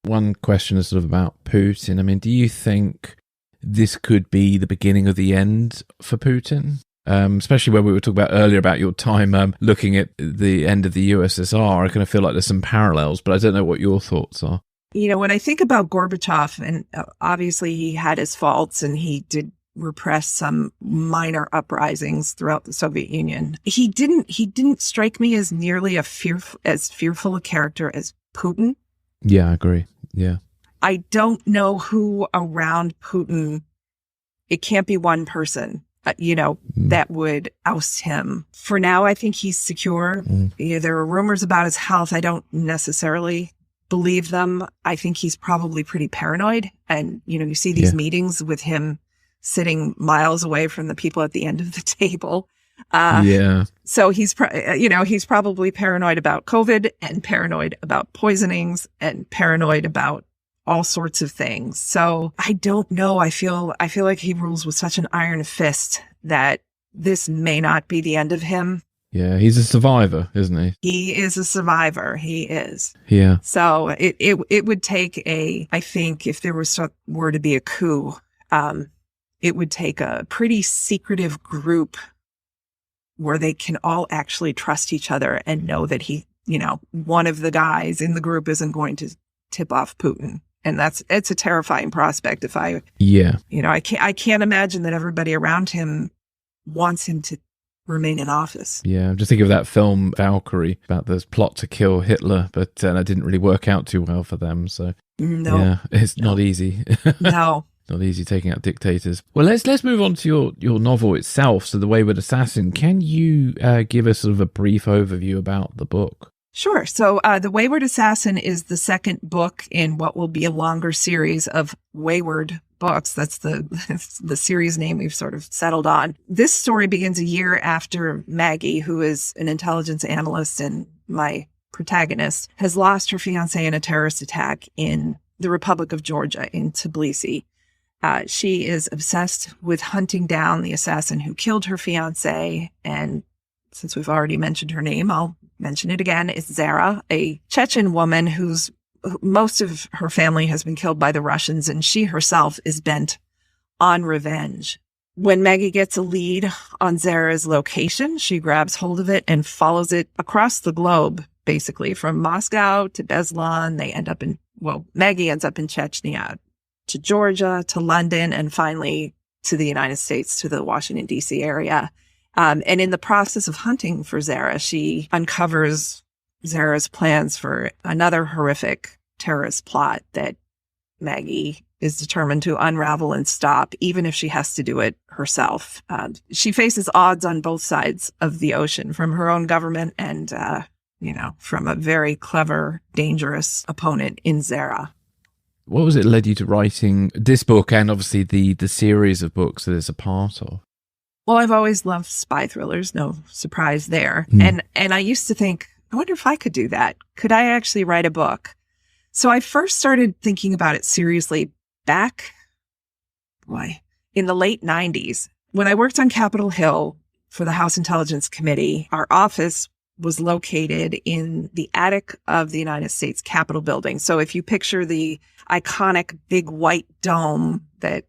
One question is sort of about Putin. I mean, do you think this could be the beginning of the end for Putin? Especially when we were talking about earlier about your time looking at the end of the USSR, I kind of feel like there's some parallels, but I don't know what your thoughts are. You know, when I think about Gorbachev, and obviously he had his faults and he did repress some minor uprisings throughout the Soviet Union, he didn't strike me as nearly as fearful a character as Putin. Yeah, I agree. Yeah. I don't know who around Putin, it can't be one person, that would oust him. For now, I think he's secure. There are rumors about his health. I don't necessarily believe them. I think he's probably pretty paranoid. And, you see these meetings with him sitting miles away from the people at the end of the table. So he's probably paranoid about COVID and paranoid about poisonings and paranoid about all sorts of things. So I don't know. I feel like he rules with such an iron fist that this may not be the end of him. Yeah, he's a survivor, isn't he? He is a survivor. He is. Yeah. So it would take I think if there were to be a coup, it would take a pretty secretive group where they can all actually trust each other and know that one of the guys in the group isn't going to tip off Putin. And it's a terrifying prospect. I can't imagine that everybody around him wants him to remain in office. Yeah, I'm just thinking of that film Valkyrie about the plot to kill Hitler, but that didn't really work out too well for them. So it's not easy. No. Not easy taking out dictators. Well, let's move on to your novel itself. So, The Wayward Assassin. Can you give us sort of a brief overview about the book? Sure. So The Wayward Assassin is the second book in what will be a longer series of Wayward books. That's the series name we've sort of settled on. This story begins a year after Maggie, who is an intelligence analyst and my protagonist, has lost her fiancé in a terrorist attack in the Republic of Georgia, in Tbilisi. She is obsessed with hunting down the assassin who killed her fiancé, and since we've already mentioned her name, I'll mention it again. It's Zara, a Chechen woman whose most of her family has been killed by the Russians, and she herself is bent on revenge. When Maggie gets a lead on Zara's location, she grabs hold of it and follows it across the globe, basically from Moscow to Beslan. Maggie ends up in Chechnya, to Georgia, to London, and finally to the United States, to the Washington, D.C. area. And in the process of hunting for Zara, she uncovers Zara's plans for another horrific terrorist plot that Maggie is determined to unravel and stop, even if she has to do it herself. She faces odds on both sides of the ocean, from her own government and, from a very clever, dangerous opponent in Zara. What was it led you to writing this book and obviously the series of books that it's a part of? Well, I've always loved spy thrillers, no surprise there. And I used to think, I wonder if I could do that. Could I actually write a book? So I first started thinking about it seriously back, in the late 90s. When I worked on Capitol Hill for the House Intelligence Committee, our office was located in the attic of the United States Capitol building. So if you picture the iconic big white dome that,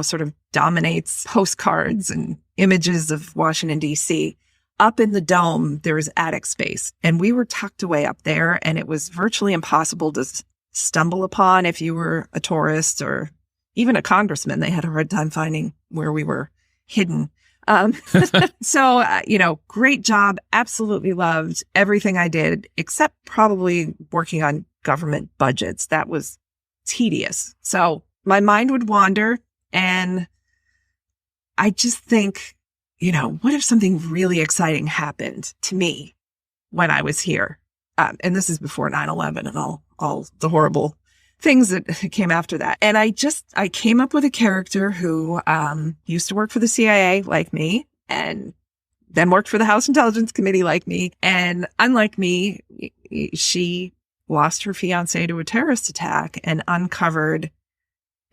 sort of dominates postcards and images of Washington, D.C., up in the dome, there is attic space. And we were tucked away up there, and it was virtually impossible to stumble upon if you were a tourist or even a congressman. They had a hard time finding where we were hidden. So, great job. Absolutely loved everything I did, except probably working on government budgets. That was tedious. So my mind would wander, and I just think, what if something really exciting happened to me when I was here. And this is before 9/11 and all the horrible things that came after that. And I came up with a character who used to work for the CIA like me, and then worked for the House Intelligence Committee like me. And unlike me, she lost her fiancé to a terrorist attack and uncovered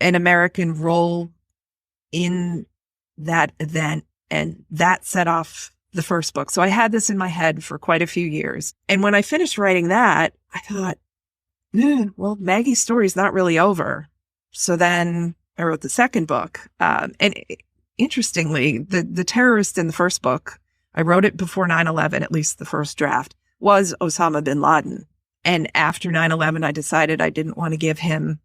an American role in that event. And that set off the first book. So I had this in my head for quite a few years. And when I finished writing that, I thought, well, Maggie's story's not really over. So then I wrote the second book. And interestingly, the terrorist in the first book, I wrote it before 9/11, at least the first draft, was Osama bin Laden. And after 9/11, I decided I didn't want to give him,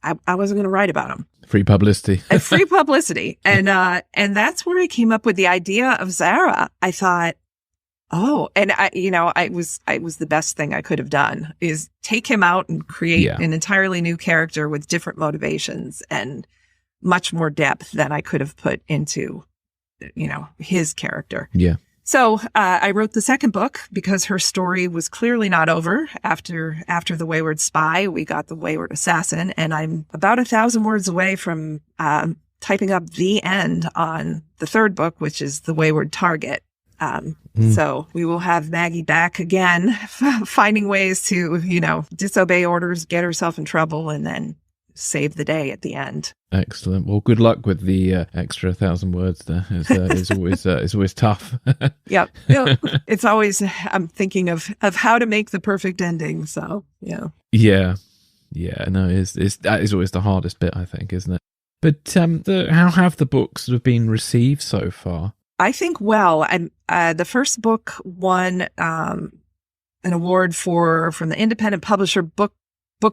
I wasn't going to write about him. Free publicity. Free publicity. And that's where I came up with the idea of Zara. I thought, and I was the best thing I could have done is take him out and create an entirely new character with different motivations and much more depth than I could have put into, his character. Yeah. So I wrote the second book because her story was clearly not over. After the Wayward Spy, we got the Wayward Assassin, and I'm about 1,000 words away from typing up the end on the third book, which is the Wayward Target. So we will have Maggie back again, finding ways to, disobey orders, get herself in trouble, and then save the day at the end. Excellent. Well, good luck with the extra 1,000 words there. It's always tough. Yep. It's always, I'm thinking of how to make the perfect ending. So, yeah. Yeah. No, that is always the hardest bit, I think, isn't it? But how have the books sort of been received so far? I think well. The first book won an award from the Independent Publisher Book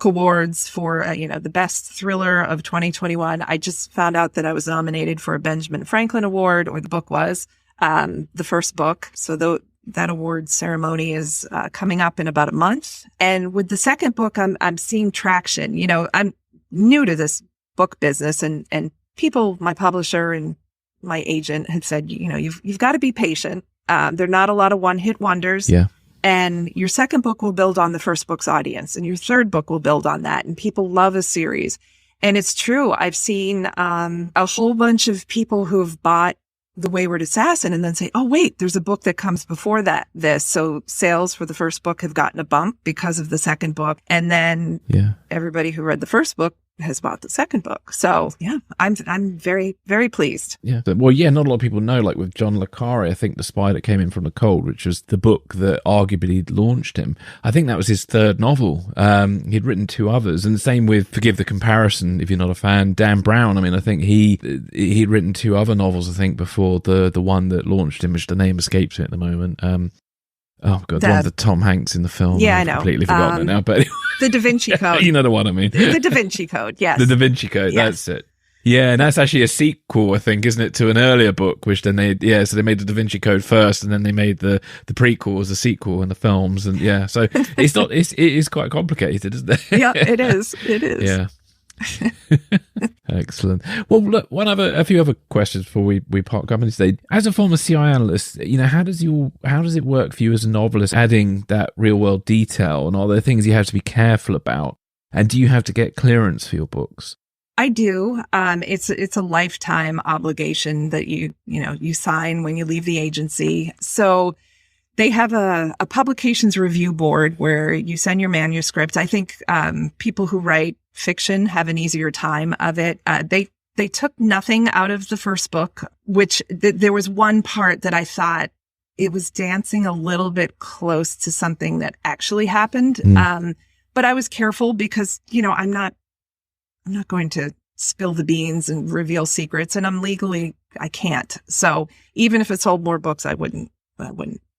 Awards for, the best thriller of 2021. I just found out that I was nominated for a Benjamin Franklin Award, or the book was, the first book. So that award ceremony is coming up in about a month. And with the second book, I'm seeing traction. I'm new to this book business, and people, my publisher and my agent, had said, you've got to be patient. There are not a lot of one-hit wonders. Yeah. And your second book will build on the first book's audience, and your third book will build on that. And people love a series. And it's true. I've seen a whole bunch of people who have bought The Wayward Assassin and then say, oh, wait, there's a book that comes before this. So sales for the first book have gotten a bump because of the second book. And then everybody who read the first book has bought the second book. So yeah, I'm very, very pleased. Yeah. Well, not a lot of people know, like with John le Carré, I think The Spy That Came In From the Cold, which was the book that arguably launched him. I think that was his third novel. He'd written two others, and the same with, forgive the comparison if you're not a fan, Dan Brown. I mean, I think he'd written two other novels, I think, before the one that launched him, which the name escapes me at the moment. Oh God, the one with Tom Hanks in the film. Yeah, I've I know. completely forgotten it now, but anyway. The Da Vinci Code. You know the one I mean. The Da Vinci Code, yes. The Da Vinci Code, yes. That's it. Yeah, and that's actually a sequel, I think, isn't it, to an earlier book, which then so they made the Da Vinci Code first, and then they made the prequel as a sequel in the films, and so it is quite complicated, isn't it? Yeah, it is. Yeah. Excellent. Well, look, a few other questions before we part company today. As a former CIA analyst, how does it work for you as a novelist, adding that real world detail, and are there things you have to be careful about? And do you have to get clearance for your books? I do. It's a lifetime obligation that you sign when you leave the agency. So they have a publications review board where you send your manuscript. I think people who write fiction have an easier time of it. They took nothing out of the first book, which there was one part that I thought it was dancing a little bit close to something that actually happened. But I was careful because, I'm not going to spill the beans and reveal secrets, and I can't. So even if it sold more books, I wouldn't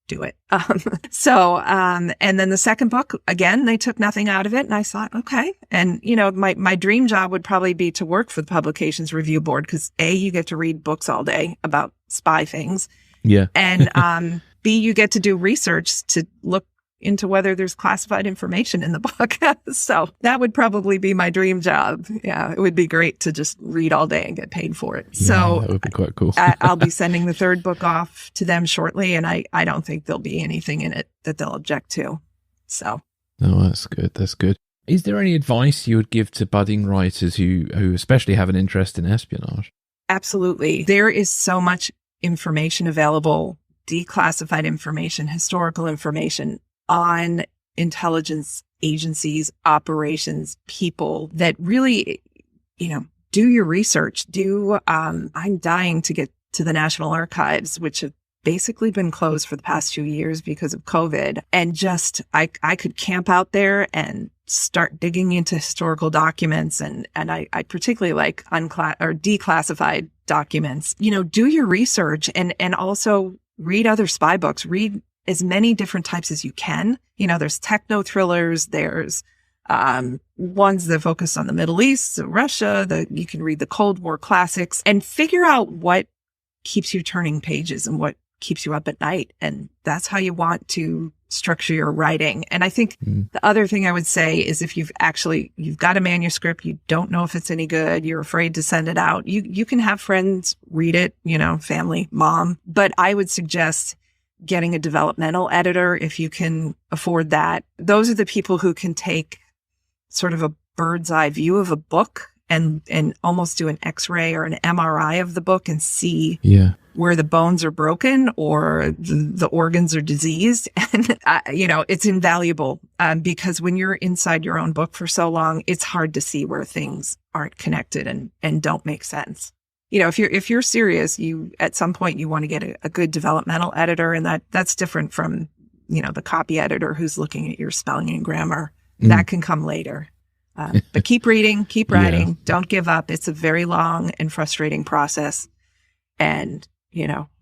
do it. And then the second book, again, they took nothing out of it. And I thought, okay. And, my dream job would probably be to work for the Publications Review Board because A, you get to read books all day about spy things. Yeah. And B, you get to do research to look into whether there's classified information in the book. So that would probably be my dream job. Yeah, it would be great to just read all day and get paid for it. Yeah, so that would be quite cool. I'll be sending the third book off to them shortly, and I don't think there'll be anything in it that they'll object to. So. No, that's good. That's good. Is there any advice you would give to budding writers who especially have an interest in espionage? Absolutely. There is so much information available, declassified information, historical information on intelligence agencies, operations, people that really, do your research. I'm dying to get to the National Archives, which have basically been closed for the past 2 years because of COVID. And just, I could camp out there and start digging into historical documents. And I particularly like declassified documents. Do your research and also read other spy books, read as many different types as you can. There's techno thrillers, there's ones that focus on the Middle East, so Russia, you can read the Cold War classics and figure out what keeps you turning pages and what keeps you up at night. And that's how you want to structure your writing. And I think the other thing I would say is if you've got a manuscript, you don't know if it's any good, you're afraid to send it out, you can have friends read it, family, mom. But I would suggest getting a developmental editor if you can afford that. Those are the people who can take sort of a bird's eye view of a book and almost do an X-ray or an MRI of the book and see where the bones are broken or the organs are diseased. And, it's invaluable because when you're inside your own book for so long, it's hard to see where things aren't connected and don't make sense. If you're serious, at some point you want to get a good developmental editor, and that's different from, the copy editor who's looking at your spelling and grammar. That can come later. But keep reading, keep writing, don't give up. It's a very long and frustrating process. And,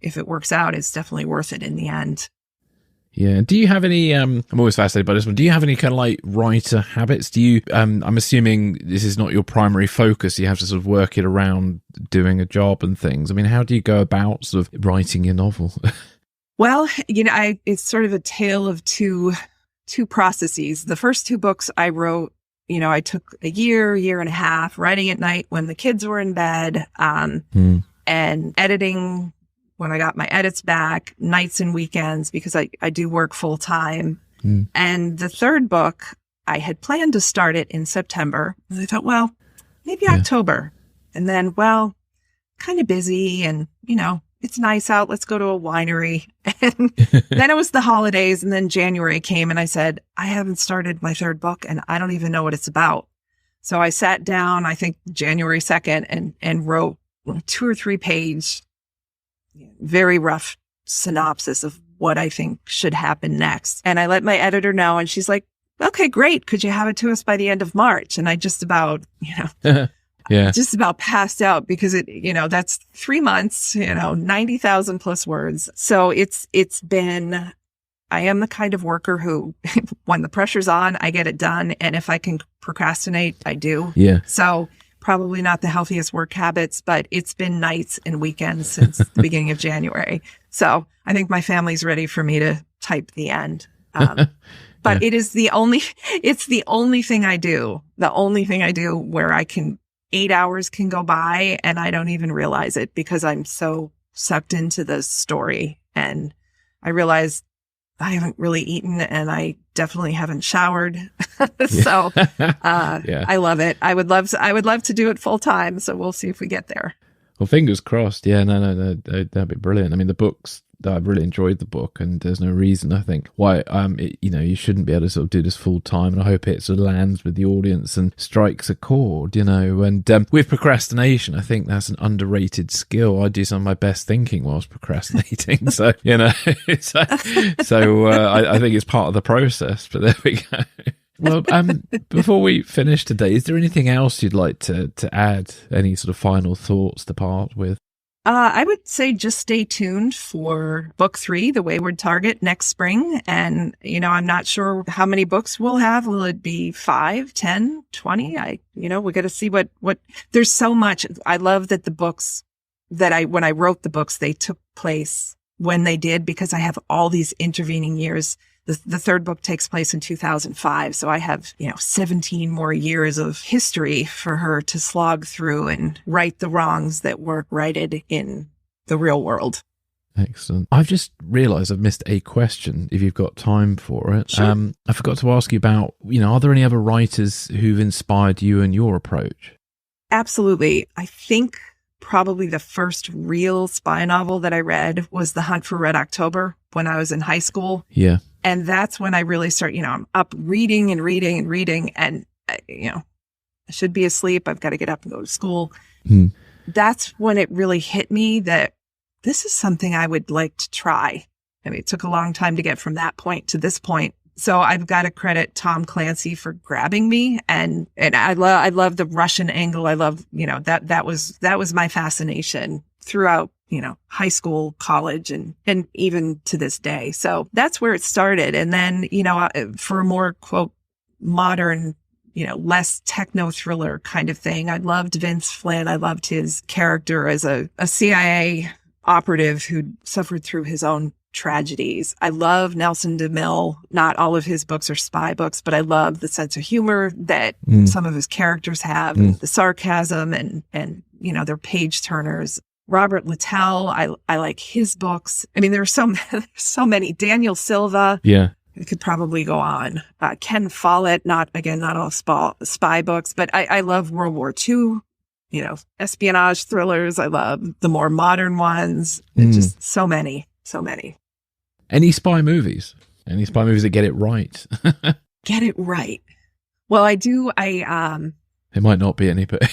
if it works out, it's definitely worth it in the end. Yeah. Do you have any, I'm always fascinated by this one. Do you have any kind of like writer habits? Do you, I'm assuming this is not your primary focus. You have to sort of work it around doing a job and things. I mean, how do you go about sort of writing your novel? Well, it's sort of a tale of two processes. The first two books I wrote, I took a year and a half writing at night when the kids were in bed, and editing when I got my edits back, nights and weekends, because I do work full time. And the third book, I had planned to start it in September. And I thought, well, maybe October. And then, kind of busy and, it's nice out. Let's go to a winery. And then it was the holidays. And then January came and I said, I haven't started my third book and I don't even know what it's about. So I sat down, I think January 2nd and wrote 2 or 3 page, very rough synopsis of what I think should happen next. And I let my editor know and she's like, okay, great. Could you have it to us by the end of March? And I just about, just about passed out because that's 3 months, 90,000 plus words. So it's been, I am the kind of worker who, when the pressure's on, I get it done. And if I can procrastinate, I do. Yeah. So probably not the healthiest work habits, but it's been nights and weekends since the beginning of January. So I think my family's ready for me to type the end. But it's the only thing I do. The only thing I do where 8 hours can go by and I don't even realize it because I'm so sucked into the story. And I realize I haven't really eaten and I definitely haven't showered. So I love it. I would love to do it full time. So we'll see if we get there. Well, fingers crossed. Yeah, no, that'd be brilliant. I mean, the books, I've really enjoyed the book, and there's no reason, I think, why you shouldn't be able to sort of do this full time. And I hope it sort of lands with the audience and strikes a chord, And with procrastination, I think that's an underrated skill. I do some of my best thinking whilst procrastinating, so I think it's part of the process. But there we go. Well, before we finish today, is there anything else you'd like to add? Any sort of final thoughts to part with? I would say just stay tuned for book 3, The Wayward Target, next spring. And, I'm not sure how many books we'll have. Will it be 5, 10, 20? We got to see what there's so much. I love that the books when I wrote the books, they took place when they did, because I have all these intervening years The third book takes place in 2005. So I have, 17 more years of history for her to slog through and right the wrongs that weren't righted in the real world. Excellent. I've just realised I've missed a question, if you've got time for it. Sure. I forgot to ask you about, are there any other writers who've inspired you and your approach? Absolutely. I think probably the first real spy novel that I read was The Hunt for Red October when I was in high school. Yeah. And that's when I really start, I'm up reading and reading and reading. And, I should be asleep. I've got to get up and go to school. That's when it really hit me that this is something I would like to try. I mean, it took a long time to get from that point to this point. So I've got to credit Tom Clancy for grabbing me. And I love the Russian angle. I love, that was my fascination throughout, high school, college, and even to this day. So that's where it started. And then, for a more quote, modern, less techno thriller kind of thing, I loved Vince Flynn. I loved his character as a CIA operative who suffered through his own tragedies. I love Nelson DeMille. Not all of his books are spy books, but I love the sense of humor that some of his characters have, the sarcasm and they're page turners. Robert Littell, I like his books. I mean, there are so many. Daniel Silva. Yeah. It could probably go on. Ken Follett, not all spy books, but I love World War II. Espionage thrillers. I love the more modern ones. Just so many. Any spy movies? Any spy movies that get it right? Get it right. Well, I do. It might not be any, but.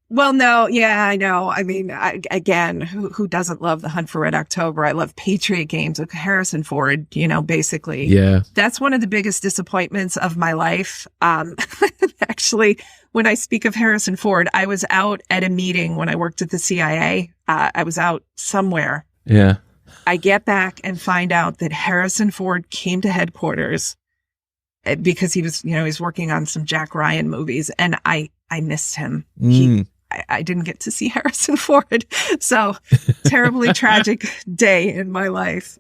Well, no. Yeah, I know. I mean, again, who doesn't love The Hunt for Red October? I love Patriot Games with Harrison Ford, basically. Yeah. That's one of the biggest disappointments of my life. Actually, when I speak of Harrison Ford, I was out at a meeting when I worked at the CIA. I was out somewhere. Yeah. I get back and find out that Harrison Ford came to headquarters because he was, he was working on some Jack Ryan movies, and I missed him. I didn't get to see Harrison Ford. So terribly tragic day in my life.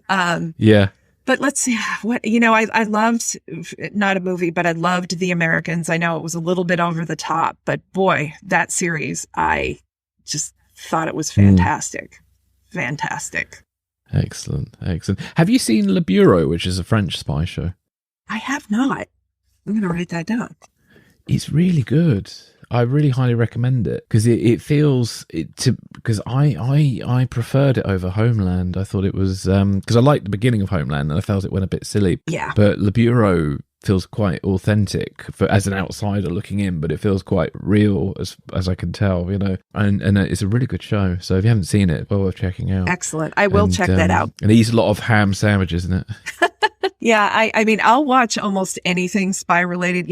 Yeah. But let's see what, I loved, not a movie, but I loved The Americans. I know it was a little bit over the top, but boy, that series, I just thought it was fantastic. Fantastic. Excellent. Have you seen Le Bureau, which is a French spy show? I have not. I'm going to write that down. It's really good. I really highly recommend it because it feels because I preferred it over Homeland. I thought it was because I liked the beginning of Homeland and I felt it went a bit silly. Yeah. But Le Bureau feels quite authentic as an outsider looking in, but it feels quite real as I can tell, and it's a really good show. So if you haven't seen it, well worth checking out. Excellent. I will check that out. And he eats a lot of ham sandwiches, isn't it? Yeah. I mean, I'll watch almost anything spy related.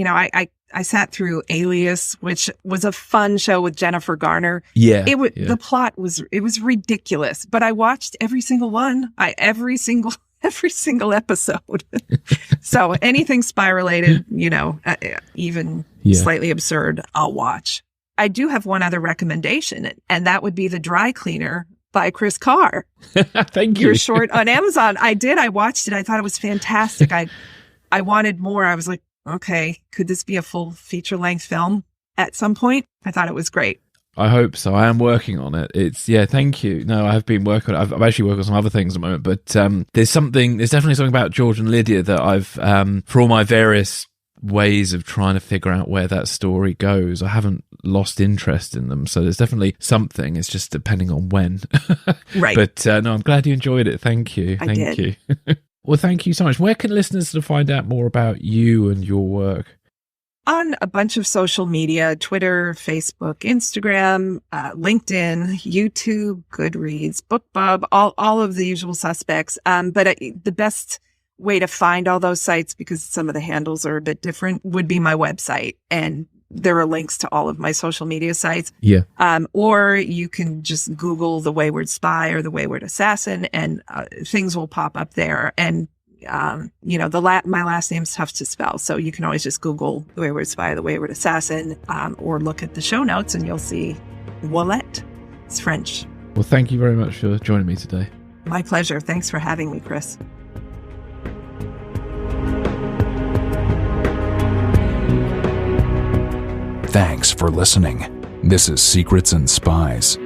I sat through Alias, which was a fun show with Jennifer Garner. Yeah. The plot was ridiculous, but I watched every single one. Every single episode. So anything spy related, even slightly absurd, I'll watch. I do have one other recommendation, and that would be The Dry Cleaner by Chris Carr. Thank you. You're short on Amazon. I did. I watched it. I thought it was fantastic. I wanted more. I was like, okay, could this be a full feature-length film at some point? I thought it was great. I hope so. I am working on it. Thank you. No, I have been working on it. I've actually worked on some other things at the moment, but there's definitely something about George and Lydia that I've, for all my various ways of trying to figure out where that story goes, I haven't lost interest in them. So there's definitely something. It's just depending on when. Right. But no, I'm glad you enjoyed it. Thank you. Thank you. Well, thank you so much. Where can listeners sort of find out more about you and your work? On a bunch of social media, Twitter, Facebook, Instagram, LinkedIn, YouTube, Goodreads, BookBub, all of the usual suspects. But the best way to find all those sites, because some of the handles are a bit different, would be my website. And there are links to all of my social media sites. Yeah. Or you can just Google The Wayward Spy or The Wayward Assassin, and things will pop up there. And my last name's tough to spell, so you can always just Google The Wayward Spy, The Wayward Assassin, or look at the show notes and you'll see Ouellette. It's French. Well, thank you very much for joining me today. My pleasure. Thanks for having me, Chris. Thanks for listening. This is Secrets and Spies.